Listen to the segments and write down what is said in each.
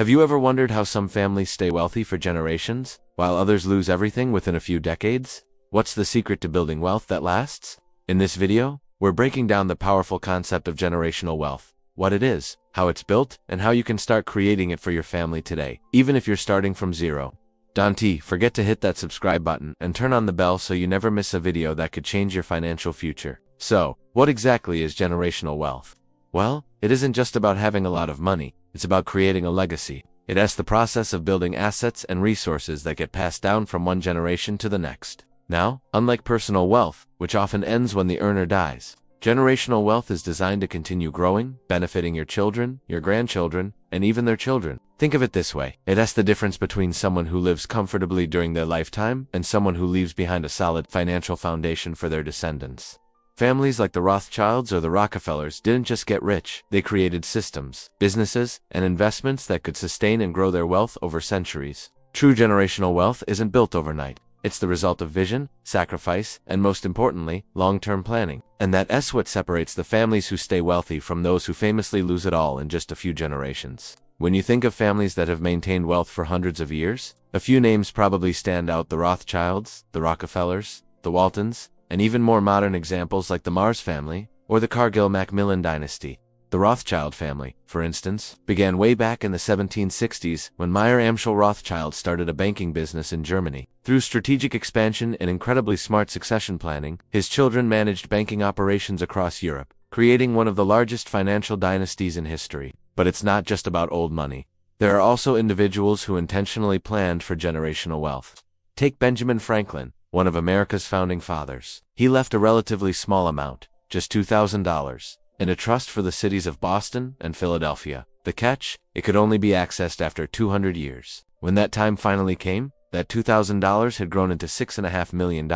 Have you ever wondered how some families stay wealthy for generations, while others lose everything within a few decades? What's the secret to building wealth that lasts? In this video, we're breaking down the powerful concept of generational wealth, what it is, how it's built, and how you can start creating it for your family today, even if you're starting from zero. Don't forget to hit that subscribe button and turn on the bell so you never miss a video that could change your financial future. So, what exactly is generational wealth? Well, it isn't just about having a lot of money, it's about creating a legacy. It's the process of building assets and resources that get passed down from one generation to the next. Now, unlike personal wealth, which often ends when the earner dies, generational wealth is designed to continue growing, benefiting your children, your grandchildren, and even their children. Think of it this way. It's the difference between someone who lives comfortably during their lifetime and someone who leaves behind a solid financial foundation for their descendants. Families like the Rothschilds or the Rockefellers didn't just get rich, they created systems, businesses, and investments that could sustain and grow their wealth over centuries. True generational wealth isn't built overnight. It's the result of vision, sacrifice, and most importantly, long-term planning. And that's what separates the families who stay wealthy from those who famously lose it all in just a few generations. When you think of families that have maintained wealth for hundreds of years, a few names probably stand out: the Rothschilds, the Rockefellers, the Waltons, and even more modern examples like the Mars family or the Cargill-Macmillan dynasty. The Rothschild family, for instance, began way back in the 1760s when Meyer Amschel Rothschild started a banking business in Germany. Through strategic expansion and incredibly smart succession planning, his children managed banking operations across Europe, creating one of the largest financial dynasties in history. But it's not just about old money. There are also individuals who intentionally planned for generational wealth. Take Benjamin Franklin, one of America's founding fathers. He left a relatively small amount, just $2,000, in a trust for the cities of Boston and Philadelphia. The catch? It could only be accessed after 200 years. When that time finally came, that $2,000 had grown into $6.5 million.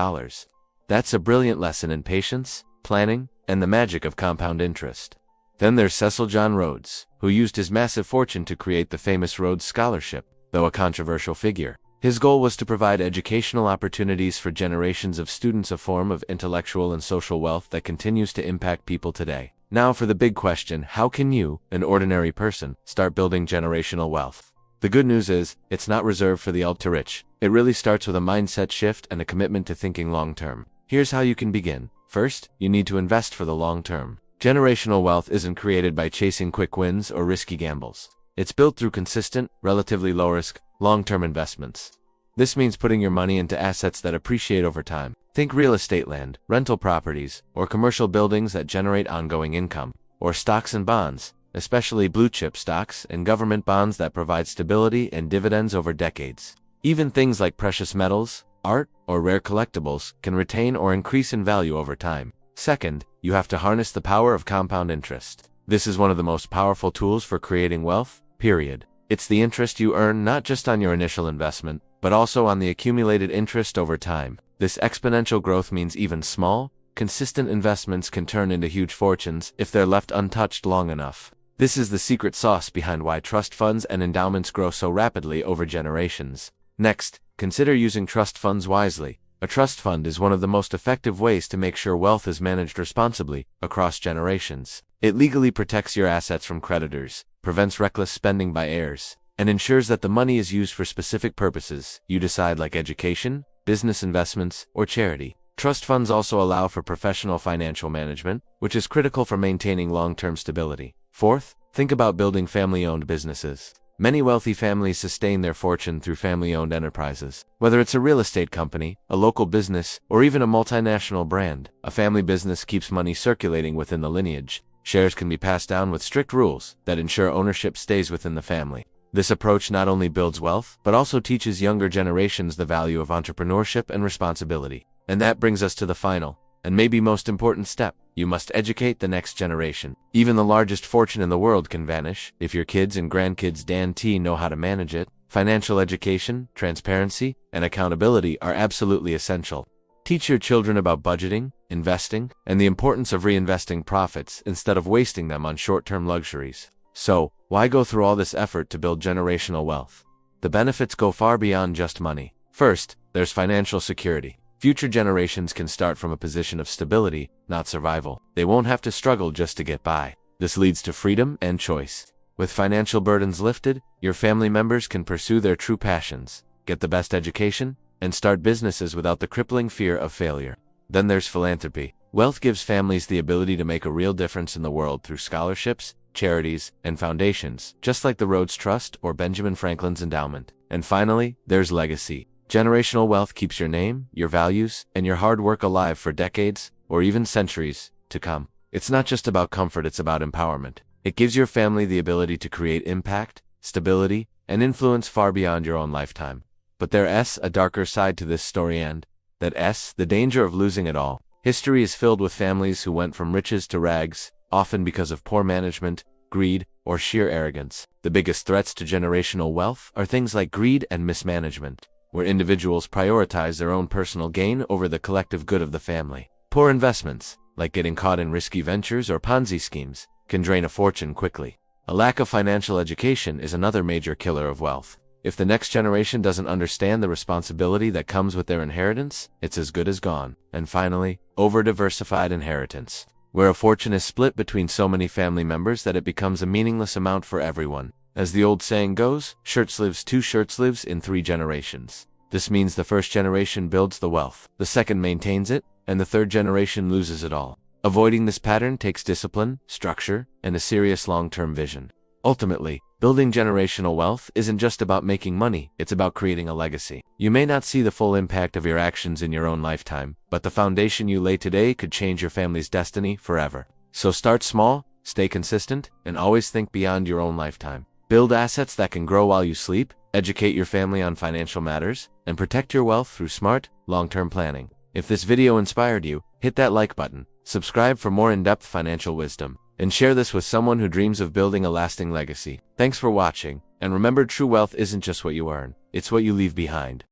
That's a brilliant lesson in patience, planning, and the magic of compound interest. Then there's Cecil John Rhodes, who used his massive fortune to create the famous Rhodes Scholarship. Though a controversial figure, his goal was to provide educational opportunities for generations of students, a form of intellectual and social wealth that continues to impact people today. Now for the big question: how can you, an ordinary person, start building generational wealth? The good news is, it's not reserved for the ultra-rich. It really starts with a mindset shift and a commitment to thinking long-term. Here's how you can begin. First, you need to invest for the long term. Generational wealth isn't created by chasing quick wins or risky gambles. It's built through consistent, relatively low-risk, long-term investments. This means putting your money into assets that appreciate over time. Think real estate, land, rental properties, or commercial buildings that generate ongoing income. Or stocks and bonds, especially blue-chip stocks and government bonds that provide stability and dividends over decades. Even things like precious metals, art, or rare collectibles can retain or increase in value over time. Second, you have to harness the power of compound interest. This is one of the most powerful tools for creating wealth, period. It's the interest you earn not just on your initial investment, but also on the accumulated interest over time. This exponential growth means even small, consistent investments can turn into huge fortunes if they're left untouched long enough. This is the secret sauce behind why trust funds and endowments grow so rapidly over generations. Next, consider using trust funds wisely. A trust fund is one of the most effective ways to make sure wealth is managed responsibly across generations. It legally protects your assets from creditors, prevents reckless spending by heirs, and ensures that the money is used for specific purposes you decide, like education, business investments, or charity. Trust funds also allow for professional financial management, which is critical for maintaining long-term stability. Fourth, think about building family-owned businesses. Many wealthy families sustain their fortune through family-owned enterprises. Whether it's a real estate company, a local business, or even a multinational brand, a family business keeps money circulating within the lineage. Shares can be passed down with strict rules that ensure ownership stays within the family. This approach not only builds wealth, but also teaches younger generations the value of entrepreneurship and responsibility. And that brings us to the final, and maybe most important step. You must educate the next generation. Even the largest fortune in the world can vanish if your kids and grandkids don't know how to manage it. Financial education, transparency, and accountability are absolutely essential. Teach your children about budgeting, investing, and the importance of reinvesting profits instead of wasting them on short-term luxuries. So, why go through all this effort to build generational wealth? The benefits go far beyond just money. First, there's financial security. Future generations can start from a position of stability, not survival. They won't have to struggle just to get by. This leads to freedom and choice. With financial burdens lifted, your family members can pursue their true passions, get the best education, and start businesses without the crippling fear of failure. Then there's philanthropy. Wealth gives families the ability to make a real difference in the world through scholarships, charities, and foundations, just like the Rhodes Trust or Benjamin Franklin's endowment. And finally, there's legacy. Generational wealth keeps your name, your values, and your hard work alive for decades, or even centuries, to come. It's not just about comfort, it's about empowerment. It gives your family the ability to create impact, stability, and influence far beyond your own lifetime. But there's a darker side to this story, and that's the danger of losing it all. History is filled with families who went from riches to rags, often because of poor management, greed, or sheer arrogance. The biggest threats to generational wealth are things like greed and mismanagement, where individuals prioritize their own personal gain over the collective good of the family. Poor investments, like getting caught in risky ventures or Ponzi schemes, can drain a fortune quickly. A lack of financial education is another major killer of wealth. If the next generation doesn't understand the responsibility that comes with their inheritance, it's as good as gone. And finally, over-diversified inheritance, where a fortune is split between so many family members that it becomes a meaningless amount for everyone. As the old saying goes, shirts lives in 3 generations. This means the first generation builds the wealth, the second maintains it, and the third generation loses it all. Avoiding this pattern takes discipline, structure, and a serious long-term vision. Ultimately, building generational wealth isn't just about making money, it's about creating a legacy. You may not see the full impact of your actions in your own lifetime, but the foundation you lay today could change your family's destiny forever. So start small, stay consistent, and always think beyond your own lifetime. Build assets that can grow while you sleep, educate your family on financial matters, and protect your wealth through smart, long-term planning. If this video inspired you, hit that like button, subscribe for more in-depth financial wisdom, and share this with someone who dreams of building a lasting legacy. Thanks for watching, and remember, true wealth isn't just what you earn, it's what you leave behind.